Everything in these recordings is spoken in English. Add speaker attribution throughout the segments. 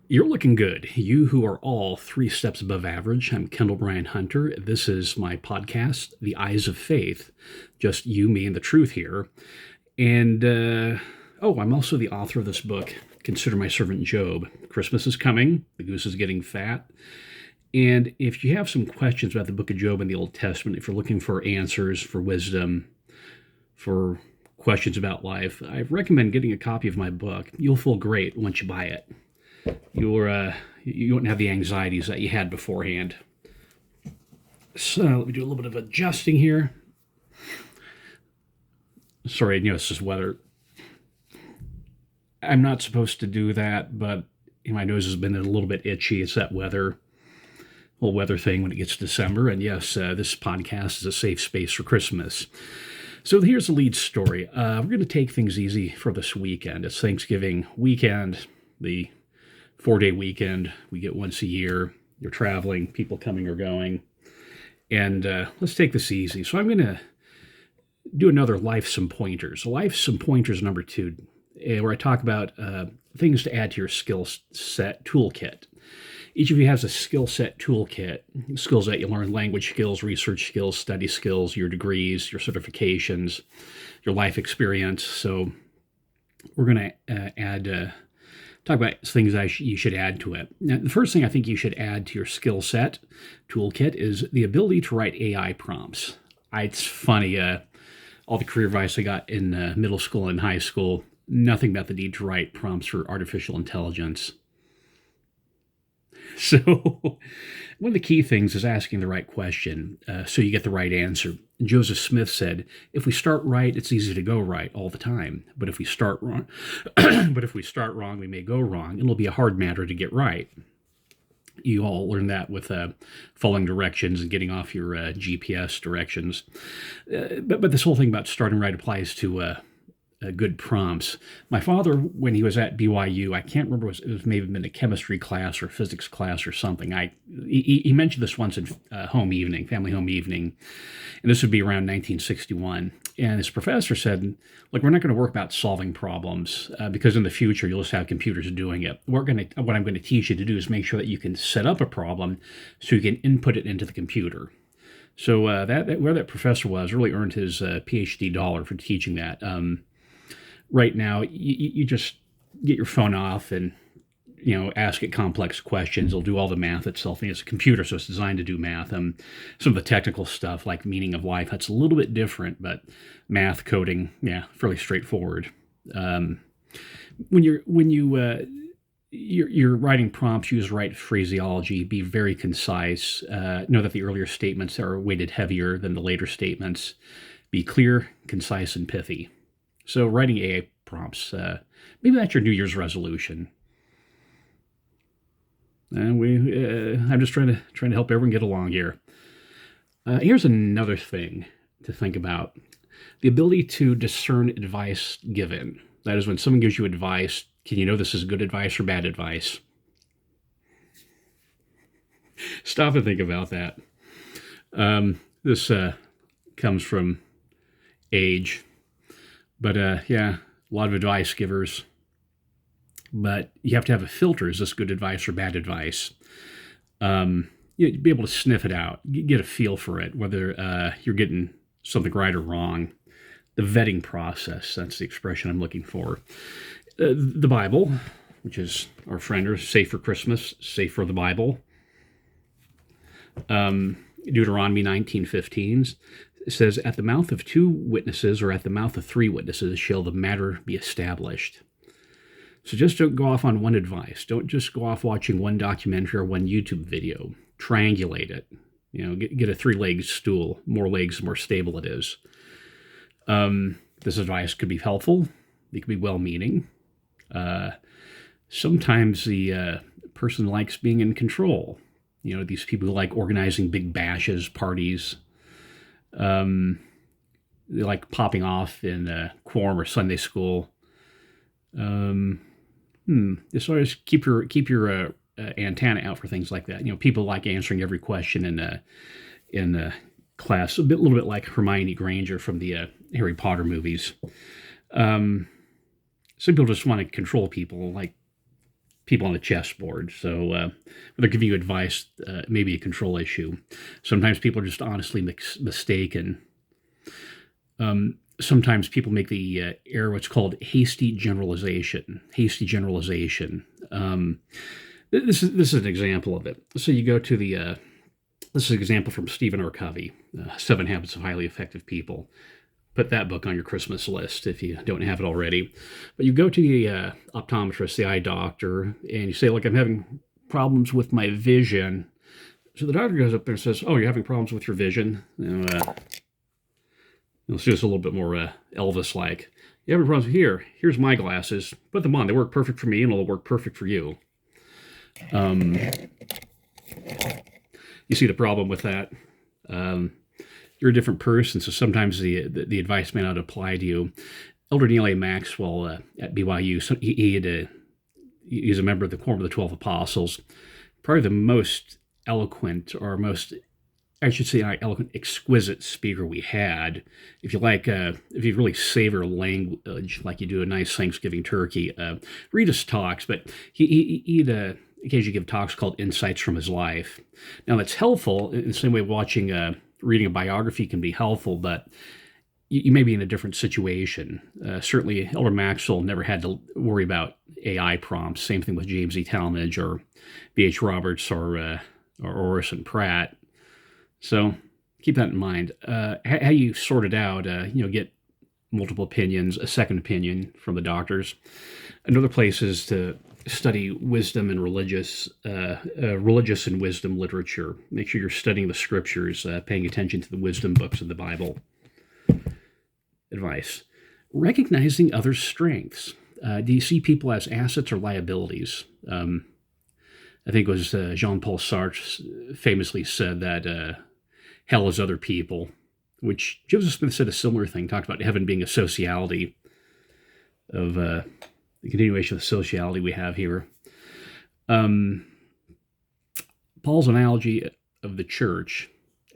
Speaker 1: You're looking good. You who are all 3 steps above average. I'm Kendall Bryan Hunter. This is my podcast, The Eyes of Faith. Just you, me, and the truth here. And, I'm also the author of this book, Consider My Servant Job. Christmas is coming. The goose is getting fat. And if you have some questions about the book of Job in the Old Testament, if you're looking for answers, for wisdom, for questions about life, I recommend getting a copy of my book. You'll feel great once you buy it. You won't have the anxieties that you had beforehand. So let me do a little bit of adjusting here. Sorry, it's just weather. I'm not supposed to do that, but my nose has been a little bit itchy. It's that whole weather thing when it gets December. And yes, this podcast is a safe space for Christmas. So here's the lead story. We're going to take things easy for this weekend. It's Thanksgiving weekend, the 4-day weekend we get once a year. You're traveling, people coming or going. And let's take this easy. So I'm going to do another Life Some Pointers. Life Some Pointers number 2, where I talk about things to add to your skill set toolkit. Each of you has a skill set toolkit, skills that you learn, language skills, research skills, study skills, your degrees, your certifications, your life experience. So we're going to talk about things you should add to it. Now, the first thing I think you should add to your skill set toolkit is the ability to write AI prompts. It's funny, all the career advice I got in middle school and high school, nothing about the need to write prompts for artificial intelligence. So one of the key things is asking the right question so you get the right answer. Joseph Smith said, if we start right, it's easy to go right all the time. But if we start wrong, we may go wrong. It'll be a hard matter to get right. You all learned that with following directions and getting off your GPS directions. But this whole thing about starting right applies to good prompts. My father, when he was at BYU, I can't remember, it was maybe been a chemistry class or physics class or something. He mentioned this once in family home evening, and this would be around 1961. And his professor said, look, we're not going to work about solving problems because in the future you'll just have computers doing it. What I'm going to teach you to do is make sure that you can set up a problem so you can input it into the computer. So where that professor was really earned his PhD dollar for teaching that. Right now, you just get your phone off and, ask it complex questions. It'll do all the math itself. And it's a computer, so it's designed to do math. Some of the technical stuff, like meaning of life, that's a little bit different, but math, coding, fairly straightforward. When you're writing prompts, use right phraseology, be very concise. Know that the earlier statements are weighted heavier than the later statements. Be clear, concise, and pithy. So writing AI prompts, maybe that's your New Year's resolution. I'm just trying to help everyone get along here. Here's another thing to think about: the ability to discern advice given. That is, when someone gives you advice, can you know this is good advice or bad advice? Stop and think about that. This comes from age. But a lot of advice givers. But you have to have a filter. Is this good advice or bad advice? You'd be able to sniff it out, get a feel for it, whether you're getting something right or wrong. The vetting process, that's the expression I'm looking for. The Bible, which is our friend, or safe for Christmas, safe for the Bible. Deuteronomy 19:15. It says, at the mouth of 2 witnesses or at the mouth of 3 witnesses shall the matter be established. So just don't go off on one advice. Don't just go off watching one documentary or one YouTube video. Triangulate it. Get a 3-legged stool. More legs, the more stable it is. This advice could be helpful. It could be well-meaning. Sometimes the person likes being in control. These people who like organizing big bashes, parties. They like popping off in quorum or Sunday school. Just always keep your antenna out for things like that. People like answering every question in class, little bit like Hermione Granger from the Harry Potter movies. Some people just want to control people, like people on the chessboard. So when they're giving you advice, maybe a control issue. Sometimes people are just honestly mistaken. Sometimes people make the error, what's called hasty generalization. Hasty generalization. This is an example of it. So you go to this is an example from Stephen R. Covey, 7 Habits of Highly Effective People. Put that book on your Christmas list if you don't have it already. But you go to the optometrist, the eye doctor, and you say, look, I'm having problems with my vision. So the doctor goes up there and says, oh, you're having problems with your vision? Let's do this a little bit more Elvis-like. You having problems here? Here's my glasses. Put them on. They work perfect for me, and they'll work perfect for you. You see the problem with that? You're a different person, so sometimes the advice may not apply to you. Elder Neal A. Maxwell at BYU, so he's a member of the Quorum of the 12 Apostles, probably the most eloquent, or most, I should say, eloquent, exquisite speaker we had. If you really savor language, like you do a nice Thanksgiving turkey, read his talks. But he'd occasionally give talks called Insights from His Life. Now that's helpful in the same way reading a biography can be helpful, but you may be in a different situation. Certainly, Elder Maxwell never had to worry about AI prompts. Same thing with James E. Talmage or B.H. Roberts or Orison Pratt. So keep that in mind. How you sort it out, get multiple opinions, a second opinion from the doctors. Another place is to study wisdom and religious and wisdom literature. Make sure you're studying the scriptures, paying attention to the wisdom books of the Bible. Advice. Recognizing others' strengths. Do you see people as assets or liabilities? I think it was Jean-Paul Sartre famously said that hell is other people, which Joseph Smith said a similar thing, talked about heaven being a sociality of the continuation of the sociality we have here. Paul's analogy of the church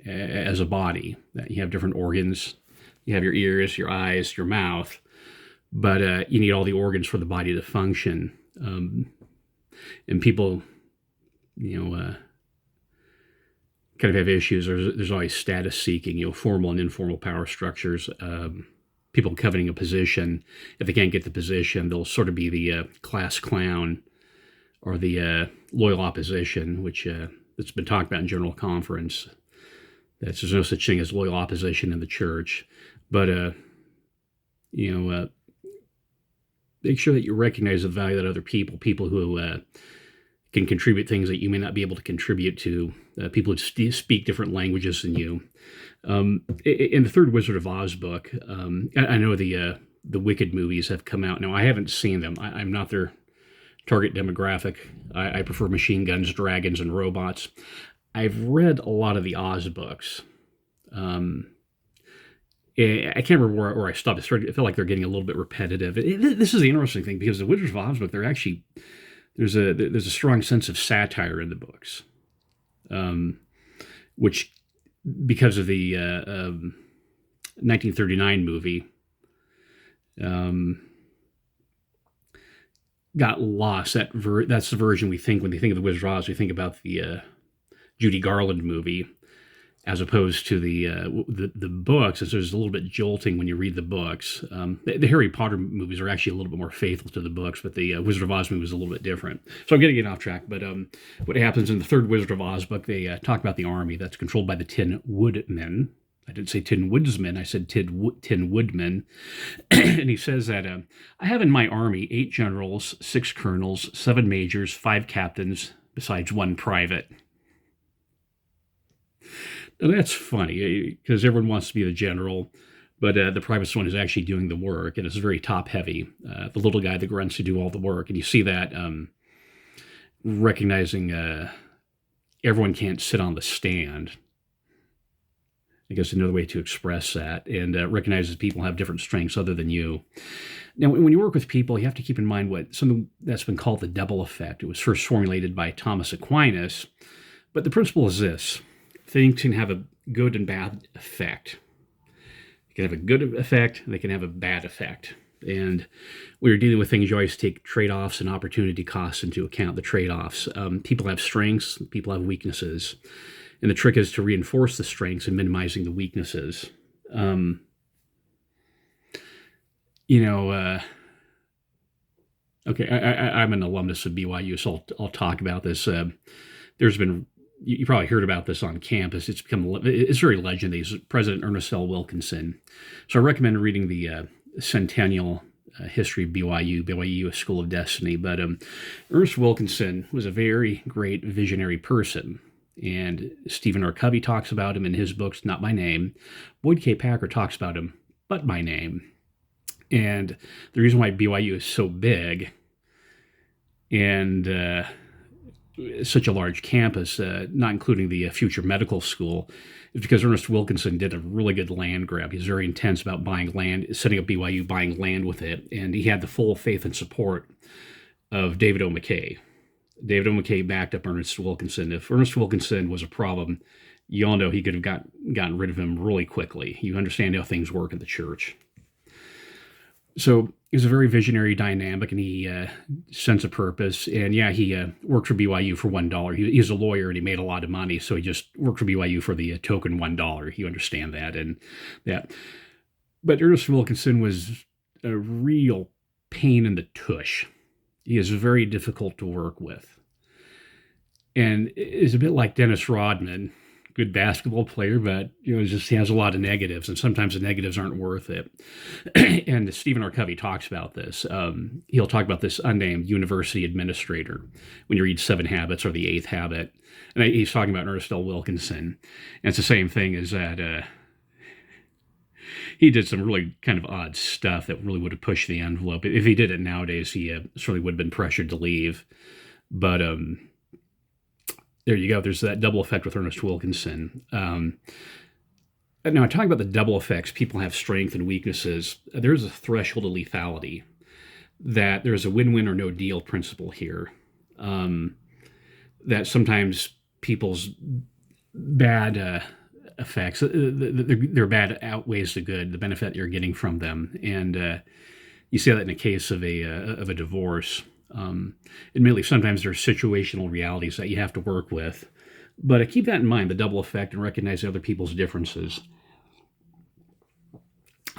Speaker 1: as a body, that you have different organs. You have your ears, your eyes, your mouth, but you need all the organs for the body to function. And people, kind of have issues. There's always status seeking, formal and informal power structures. People coveting a position. If they can't get the position, they'll sort of be the class clown or the loyal opposition, which that's been talked about in General Conference. There's no such thing as loyal opposition in the church. But, make sure that you recognize the value that other people who can contribute things that you may not be able to contribute to, people who speak different languages than you. In the third Wizard of Oz book, I know the Wicked movies have come out. Now, I haven't seen them. I'm not their target demographic. I prefer machine guns, dragons, and robots. I've read a lot of the Oz books. I can't remember where I stopped. I felt like they're getting a little bit repetitive. This is the interesting thing, because the Wizard of Oz book, there's a strong sense of satire in the books, which, because of the 1939 movie, got lost. That's the version we think when they think of the Wizard of Oz. We think about the Judy Garland movie, as opposed to the books, as there's a little bit jolting when you read the books. The Harry Potter movies are actually a little bit more faithful to the books, but the Wizard of Oz movie is a little bit different. So I'm getting off track, but what happens in the third Wizard of Oz book, they talk about the army that's controlled by the Tin Woodmen. I didn't say Tin Woodsmen, I said Tin Woodmen. And he says that, I have in my army 8 generals, 6 colonels, 7 majors, 5 captains, besides 1 private. Now, that's funny, because everyone wants to be the general, but the private one is actually doing the work, and it's very top-heavy. The little guy, the grunts, to do all the work. And you see that recognizing everyone can't sit on the stand. I guess another way to express that, and recognizes people have different strengths other than you. Now, when you work with people, you have to keep in mind something that's been called the double effect. It was first formulated by Thomas Aquinas, but the principle is this. Things can have a good and bad effect. They can have a good effect, and they can have a bad effect. And when you're dealing with things, you always take trade-offs and opportunity costs into account, the trade-offs. People have strengths, people have weaknesses. And the trick is to reinforce the strengths and minimizing the weaknesses. Um, you know, okay, I'm an alumnus of BYU, so I'll talk about this. There's been, you probably heard about this on campus. It's very legendary. President Ernest L. Wilkinson. So I recommend reading the Centennial History of BYU School of Destiny. But Ernest Wilkinson was a very great visionary person. And Stephen R. Covey talks about him in his books, Not My Name. Boyd K. Packer talks about him, But My Name. And the reason why BYU is so big and such a large campus, not including the future medical school, is because Ernest Wilkinson did a really good land grab. He was very intense about buying land, setting up BYU, buying land with it, and he had the full faith and support of David O. McKay. David O. McKay backed up Ernest Wilkinson. If Ernest Wilkinson was a problem, you all know he could have gotten rid of him really quickly. You understand how things work in the church. So he was a very visionary, dynamic, and he sense of purpose. And yeah, he worked for BYU for $1. He's a lawyer and he made a lot of money, so he just worked for BYU for the token $1. You understand that and that. But Ernest Wilkinson was a real pain in the tush. He is very difficult to work with, and is a bit like Dennis Rodman. Good basketball player, but just he has a lot of negatives, and sometimes the negatives aren't worth it. And Stephen R. Covey talks about this. He'll talk about this unnamed university administrator when you read Seven Habits or The Eighth Habit, and he's talking about Ernest L. Wilkinson. And it's the same thing as that. He did some really kind of odd stuff that really would have pushed the envelope. If he did it nowadays, he certainly would have been pressured to leave. But there you go. There's that double effect with Ernest Wilkinson. Now, talking about the double effects, people have strength and weaknesses. There's a threshold of lethality, that there's a win-win or no deal principle here. That sometimes people's bad effects, their bad outweighs the good, the benefit you're getting from them. And you see that in the case of a divorce. Admittedly, sometimes there's situational realities that you have to work with, but keep that in mind, the double effect, and recognize other people's differences.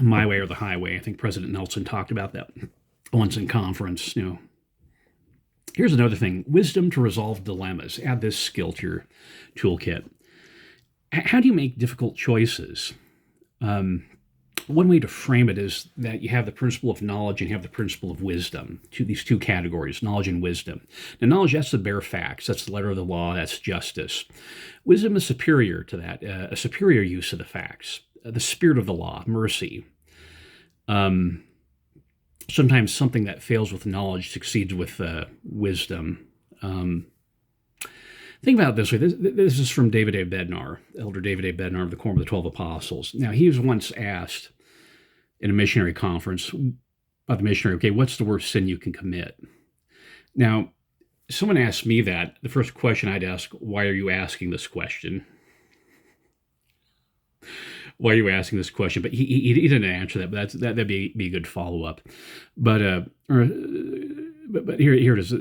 Speaker 1: My way or the highway. I think President Nelson talked about that once in conference. Here's another thing: wisdom to resolve dilemmas. Add this skill to your toolkit. How do you make difficult choices? One way to frame it is that you have the principle of knowledge and you have the principle of wisdom, these two categories, knowledge and wisdom. Now, knowledge, that's the bare facts. That's the letter of the law. That's justice. Wisdom is superior to that, a superior use of the facts, the spirit of the law, mercy. Sometimes something that fails with knowledge succeeds with wisdom. Think about it this way. This is from David A. Bednar, Elder David A. Bednar of the Quorum of the 12 Apostles. Now, he was once asked in a missionary conference by the missionary, okay, what's the worst sin you can commit? Now, someone asked me that. The first question I'd ask, why are you asking this question? Why are you asking this question? But he didn't answer that, but that'd be a good follow-up. But here it is.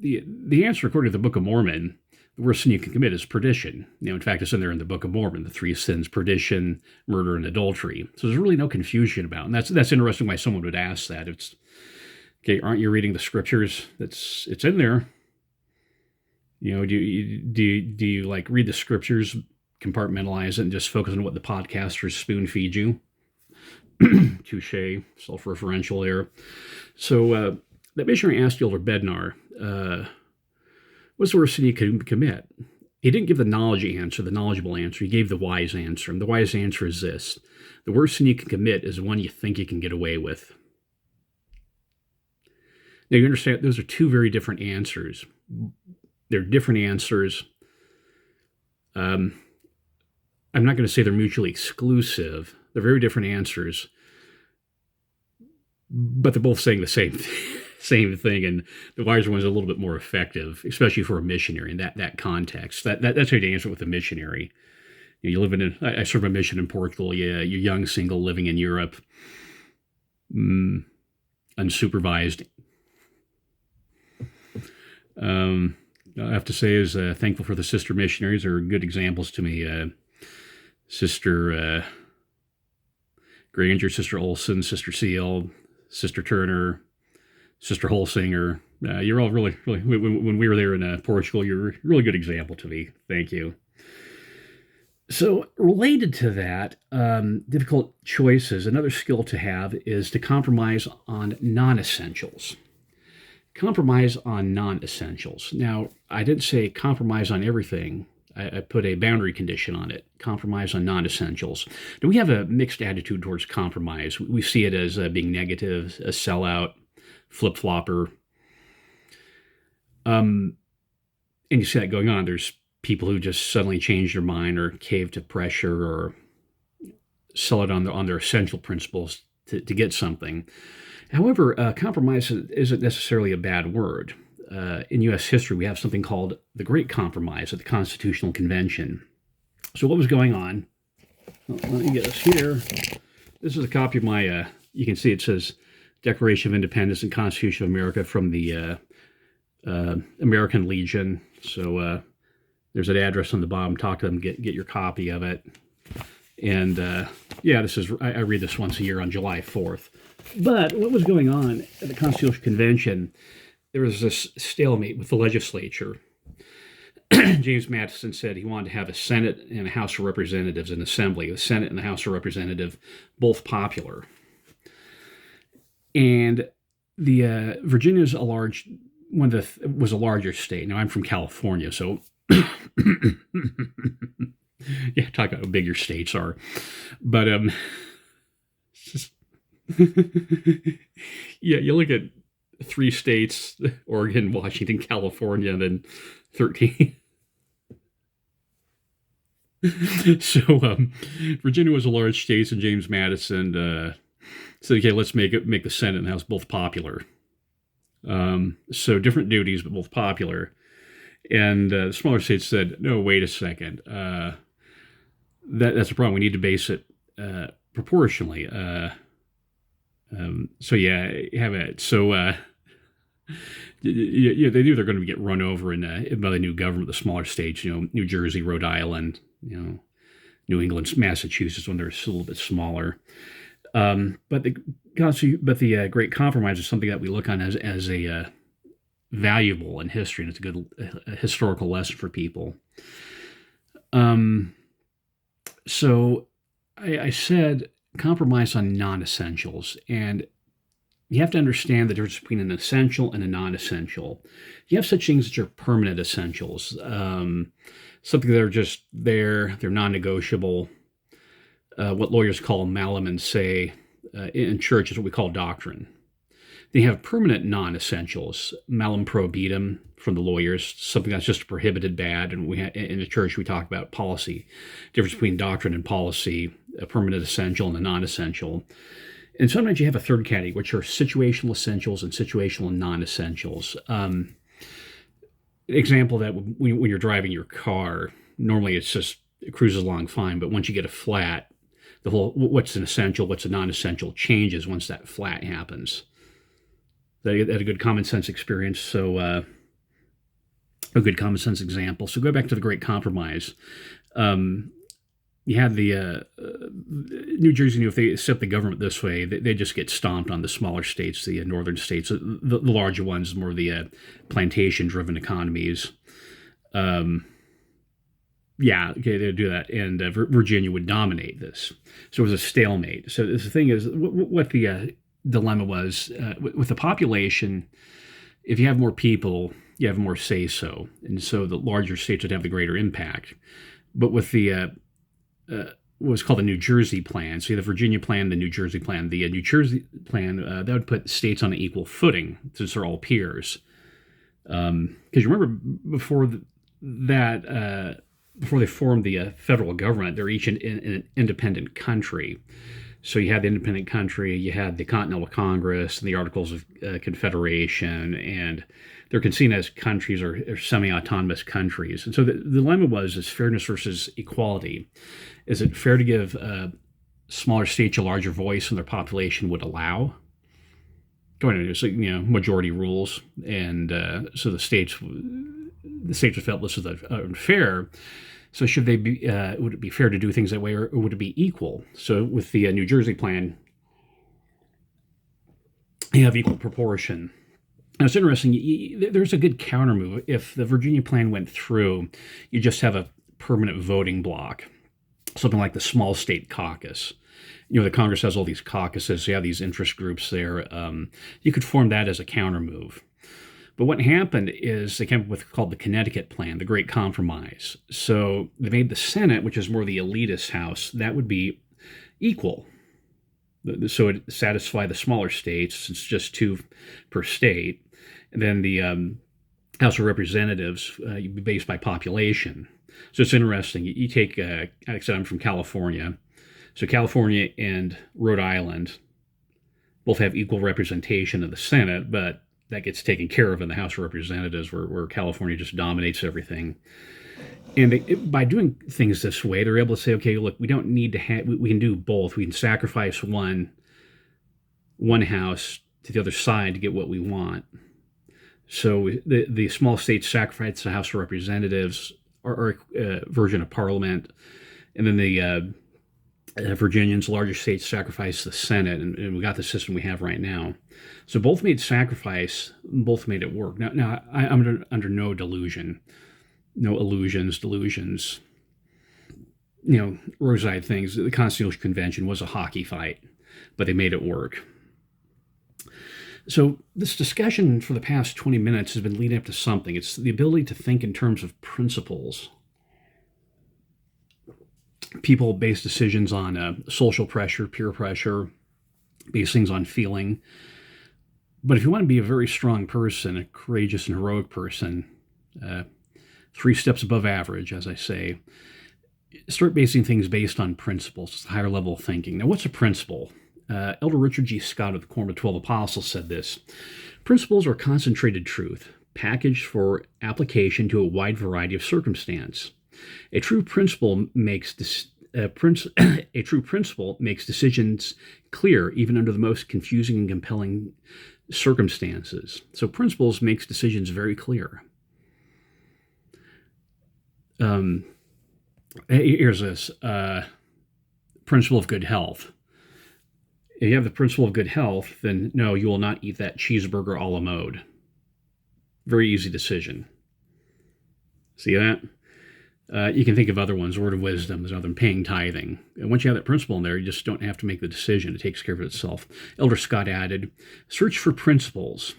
Speaker 1: The answer, according to the Book of Mormon, the worst sin you can commit is perdition. In fact, it's in there in the Book of Mormon, the three sins: perdition, murder, and adultery. So there's really no confusion about it. And that's interesting why someone would ask that. It's, okay, aren't you reading the scriptures? It's in there. Do you like read the scriptures, compartmentalize it, and just focus on what the podcasters spoon feed you? Touche, self-referential there. So that missionary asked Elder Bednar, what's the worst sin you can commit? He didn't give the knowledgeable answer. He gave the wise answer. And the wise answer is this: the worst sin you can commit is one you think you can get away with. Now, you understand, those are two very different answers. They're different answers. I'm not going to say they're mutually exclusive. They're very different answers, but they're both saying the same thing. Same thing, and the wiser one's a little bit more effective, especially for a missionary in that context. That's how you answer it with a missionary. You live I serve a mission in Portugal. Yeah, you're young, single, living in Europe. unsupervised. I have to say is thankful for the sister missionaries. They're good examples to me. Sister Granger, Sister Olson, Sister Seal, Sister Turner, Sister Holsinger. You're all really, when we were there in Portugal, you're a really good example to me. Thank you. So related to that, difficult choices, another skill to have is to compromise on non-essentials. Compromise on non-essentials. Now, I didn't say compromise on everything. I put a boundary condition on it. Compromise on non-essentials. Now, we have a mixed attitude towards compromise. We see it as being negative, a sellout, flip-flopper. And you see that going on. There's people who just suddenly change their mind or cave to pressure or sell it on their essential principles to get something. However, compromise isn't necessarily a bad word. In U.S. history, we have something called the Great Compromise at the Constitutional Convention. So what was going on? Well, let me get this here. This is a copy of my, you can see it says Declaration of Independence and Constitution of America from the American Legion. So there's an address on the bottom. Talk to them, get your copy of it. And this is, I read this once a year on July 4th. But what was going on at the Constitutional Convention, there was this stalemate with the legislature. James Madison said he wanted to have a Senate and a House of Representatives, an assembly, the Senate and the House of Representatives, both popular. And the Virginia's was a larger state. Now I'm from California, so yeah, talk about how big your states are. But yeah, you look at 3 states, Oregon, Washington, California, and then 13. So Virginia was a large state, and James Madison said, okay, let's make the Senate and the House both popular. So different duties, but both popular. And the smaller states said, no, wait a second. That's a problem. We need to base it proportionally. So yeah, have it. So they knew they're going to get run over by the new government, the smaller states, New Jersey, Rhode Island, New England, Massachusetts, when they're a little bit smaller. But the Great Compromise is something that we look on as a valuable in history, and it's a good historical lesson for people. So I said compromise on non-essentials, and you have to understand the difference between an essential and a non-essential. You have such things that are permanent essentials, something that are just there, they're non-negotiable. What lawyers call malum in se. In church is what we call doctrine. Then you have permanent non-essentials, malum prohibitum from the lawyers, something that's just a prohibited bad. And in the church, we talk about policy, difference between doctrine and policy, a permanent essential and a non-essential. And sometimes you have a third category, which are situational essentials and situational non-essentials. Example that when you're driving your car, normally it cruises along fine, but once you get a flat, the whole what's an essential, what's a non-essential changes once that flat happens. That had a good common sense experience, so a good common sense example. So go back to the Great Compromise. You had the New Jersey, if they accept the government this way, they just get stomped on the smaller states, the northern states. The larger ones, more the plantation-driven economies. They do that, and Virginia would dominate this. So it was a stalemate. So the thing is, what the dilemma was with the population, if you have more people, you have more say-so, and so the larger states would have the greater impact. But with the what was called the New Jersey plan, so you have the Virginia plan, the New Jersey plan. The New Jersey plan, that would put states on an equal footing since they're all peers. Because you remember before they formed the federal government, they're each in an independent country. So you had the independent country, you had the Continental Congress and the Articles of Confederation, and they're seen as countries or semi-autonomous countries. And so the dilemma is fairness versus equality. Is it fair to give smaller states a larger voice than their population would allow? so, majority rules, and so the states felt this was unfair. So should they be? Would it be fair to do things that way, or would it be equal? So with the New Jersey plan, you have equal proportion. Now it's interesting. There's a good counter move. If the Virginia plan went through, you just have a permanent voting block, something like the small state caucus. The Congress has all these caucuses. So you have these interest groups there. You could form that as a counter move. But what happened is they came up with what's called the Connecticut Plan, the Great Compromise. So they made the Senate, which is more the elitist house, that would be equal. So it satisfy the smaller states, since it's just 2 per state. And then the House of Representatives you'd be based by population. So it's interesting. You take, like I said, I'm from California. So California and Rhode Island both have equal representation of the Senate, but that gets taken care of in the House of Representatives, where California just dominates everything. And by doing things this way, they're able to say, okay, look, we don't need to have, we can do both. We can sacrifice one house to the other side to get what we want. So the small states sacrifice the House of Representatives, or a version of Parliament, and then the Virginians, larger states, sacrifice the Senate, and we got the system we have right now. So both made sacrifice, both made it work. Now I'm under no delusion, no illusions, delusions, rosy things. The Constitutional Convention was a hockey fight, but they made it work. So this discussion for the past 20 minutes has been leading up to something. It's the ability to think in terms of principles. People base decisions on social pressure, peer pressure, base things on feeling. But if you want to be a very strong person, a courageous and heroic person, 3 steps above average, as I say, start basing things based on principles. It's a higher level of thinking. Now, what's a principle? Elder Richard G. Scott of the Quorum of 12 Apostles said this: principles are concentrated truth, packaged for application to a wide variety of circumstance. A true principle makes decisions clear even under the most confusing and compelling circumstances. So principles makes decisions very clear. Here's this principle of good health. If you have the principle of good health, then no, you will not eat that cheeseburger a la mode. Very easy decision. See that? You can think of other ones. Word of wisdom, there's another one, paying tithing. And once you have that principle in there, you just don't have to make the decision. It takes care of itself. Elder Scott added, search for principles.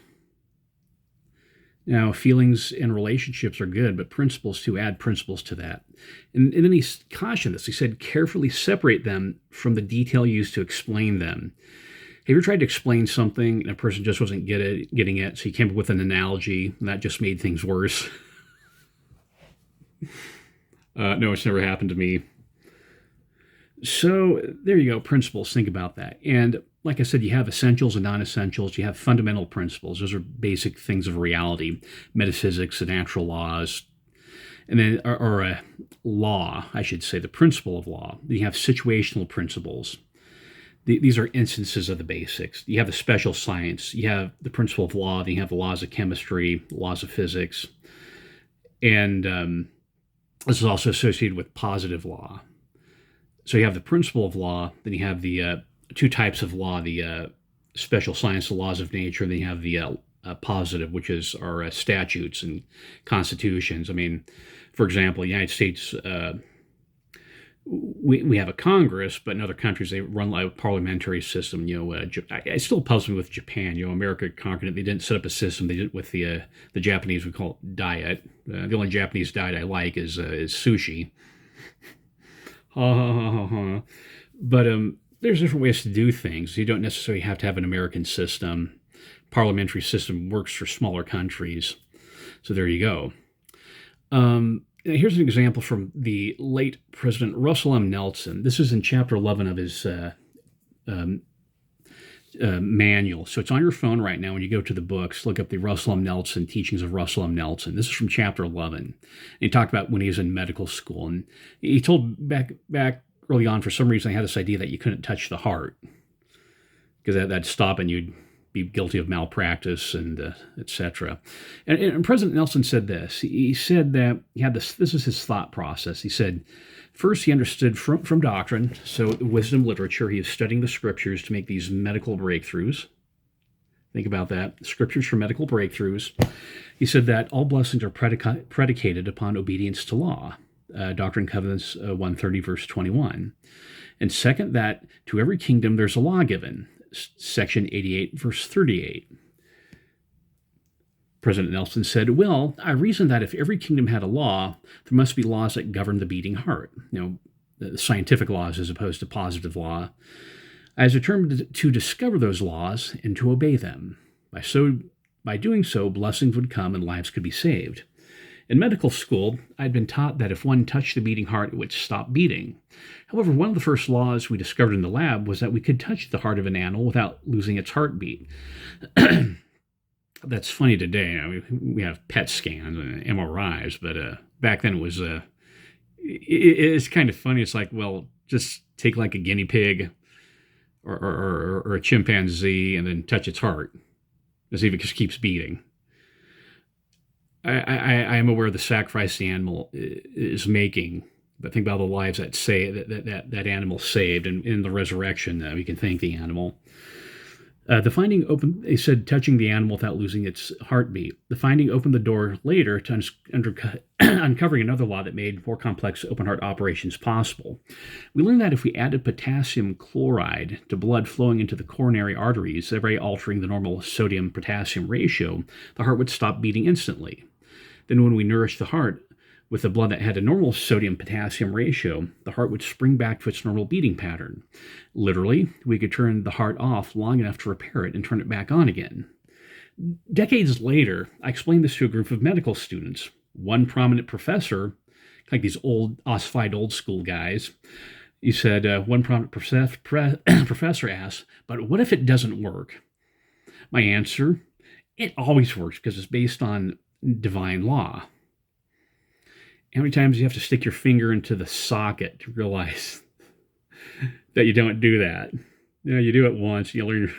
Speaker 1: Now, feelings and relationships are good, but principles too, add principles to that. And then he cautioned us. He said, carefully separate them from the detail used to explain them. Have you ever tried to explain something and a person just wasn't getting it, so you came up with an analogy, and that just made things worse? No, it's never happened to me. So there you go, principles. Think about that. And like I said, you have essentials and non-essentials. You have fundamental principles. Those are basic things of reality, metaphysics, the natural laws. And then, or a law, I should say, the principle of law. Then you have situational principles. These are instances of the basics. You have the special science. You have the principle of law. Then you have the laws of chemistry, laws of physics. And this is also associated with positive law. So you have the principle of law. Then you have the 2 types of law, the special science, the laws of nature. Then you have the positive, which is our statutes and constitutions. I mean, for example, the United States, we have a Congress, but in other countries they run like a parliamentary system. I still puzzle me with Japan. America conquered it. They didn't set up a system. They did it with the Japanese. We call it diet. The only Japanese diet I like is sushi. But there's different ways to do things. You don't necessarily have to have an American system. Parliamentary system works for smaller countries. So there you go. Here's an example from the late President Russell M. Nelson. This is in Chapter 11 of his manual. So it's on your phone right now. When you go to the books, look up the Russell M. Nelson, Teachings of Russell M. Nelson. This is from Chapter 11. And he talked about when he was in medical school. And he told back early on, for some reason, I had this idea that you couldn't touch the heart because that'd stop and you'd be guilty of malpractice and etc. And President Nelson said this. He said that he had this. This is his thought process. He said, first he understood from doctrine, so wisdom literature. He is studying the scriptures to make these medical breakthroughs. Think about that. Scriptures for medical breakthroughs. He said that all blessings are predicated upon obedience to law. Doctrine and Covenants 130, verse 21. And second, that to every kingdom there's a law given. Section 88, verse 38. President Nelson said, well, I reasoned that if every kingdom had a law, there must be laws that govern the beating heart. The scientific laws as opposed to positive law. I was determined to discover those laws and to obey them. By doing so, blessings would come and lives could be saved. In medical school, I'd been taught that if one touched the beating heart, it would stop beating. However, one of the first laws we discovered in the lab was that we could touch the heart of an animal without losing its heartbeat. That's funny today. We have PET scans and MRIs, but back then it was it's kind of funny. It's like, well, just take like a guinea pig or a chimpanzee and then touch its heart to see if it just keeps beating. I am aware of the sacrifice the animal is making, but think about the lives that animal saved, and in the resurrection, we can thank the animal. The finding opened, they said, touching the animal without losing its heartbeat. The finding opened the door later to uncovering another law that made more complex open heart operations possible. We learned that if we added potassium chloride to blood flowing into the coronary arteries, thereby altering the normal sodium-potassium ratio, the heart would stop beating instantly. Then when we nourished the heart with the blood that had a normal sodium-potassium ratio, the heart would spring back to its normal beating pattern. Literally, we could turn the heart off long enough to repair it and turn it back on again. Decades later, I explained this to a group of medical students. One prominent professor, like these ossified old school guys, he said, one prominent professor asked, but what if it doesn't work? My answer, it always works because it's based on divine law. How many times do you have to stick your finger into the socket to realize that you don't do that? You do it once, you learn.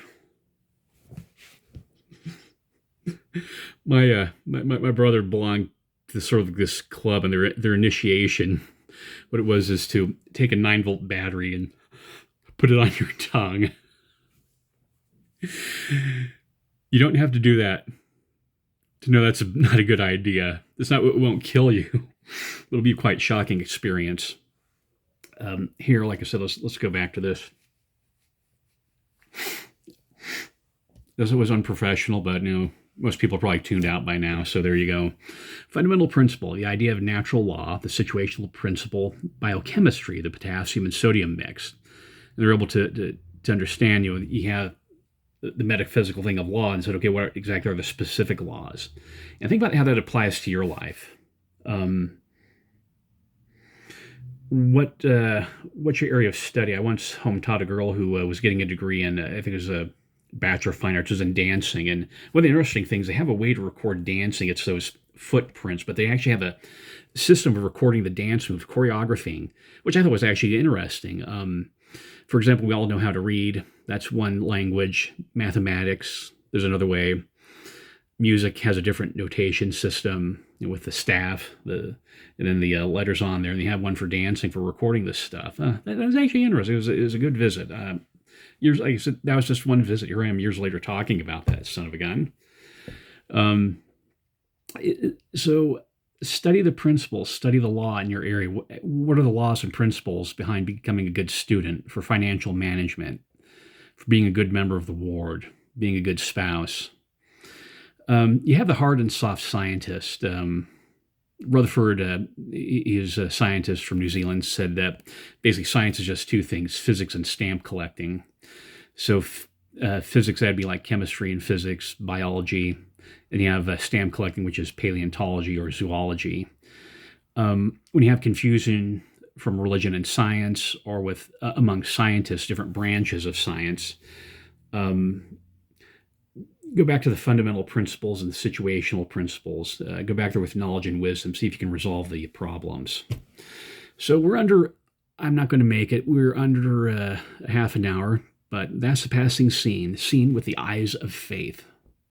Speaker 1: My brother belonged to sort of this club, and their initiation, what it was is to take a 9-volt battery and put it on your tongue. You don't have to do that to know that's not a good idea. It's not what won't kill you. It'll be a quite shocking experience. Here, like I said, let's go back to this. This was unprofessional, but most people are probably tuned out by now, so there you go. Fundamental principle, the idea of natural law, the situational principle, biochemistry, the potassium and sodium mix. And they're able to understand, you have the metaphysical thing of law and said, okay, what exactly are the specific laws? And think about how that applies to your life. What's your area of study? I once home taught a girl who was getting a degree in, I think it was a Bachelor of Fine Arts, was in dancing. And one of the interesting things, they have a way to record dancing. It's those footprints, but they actually have a system of recording the dance moves, choreographing, which I thought was actually interesting. For example, we all know how to read. That's one language. Mathematics, there's another way. Music has a different notation system with the staff, and then the letters on there. And they have one for dancing, for recording this stuff. That was actually interesting. It was a good visit. Like I said, that was just one visit. Here I am years later talking about that son of a gun. So study the principles, study the law in your area. What are the laws and principles behind becoming a good student, for financial management, for being a good member of the ward, being a good spouse? You have the hard and soft scientist. Rutherford, he's a scientist from New Zealand, said that basically science is just two things, physics and stamp collecting. So physics, that'd be like chemistry and physics, biology. And you have stamp collecting, which is paleontology or zoology. When you have confusion from religion and science, or with among scientists, different branches of science, go back to the fundamental principles and the situational principles. Go back there with knowledge and wisdom. See if you can resolve the problems. So I'm not going to make it. We're under a half an hour, But that's the passing scene, seen with the eyes of faith.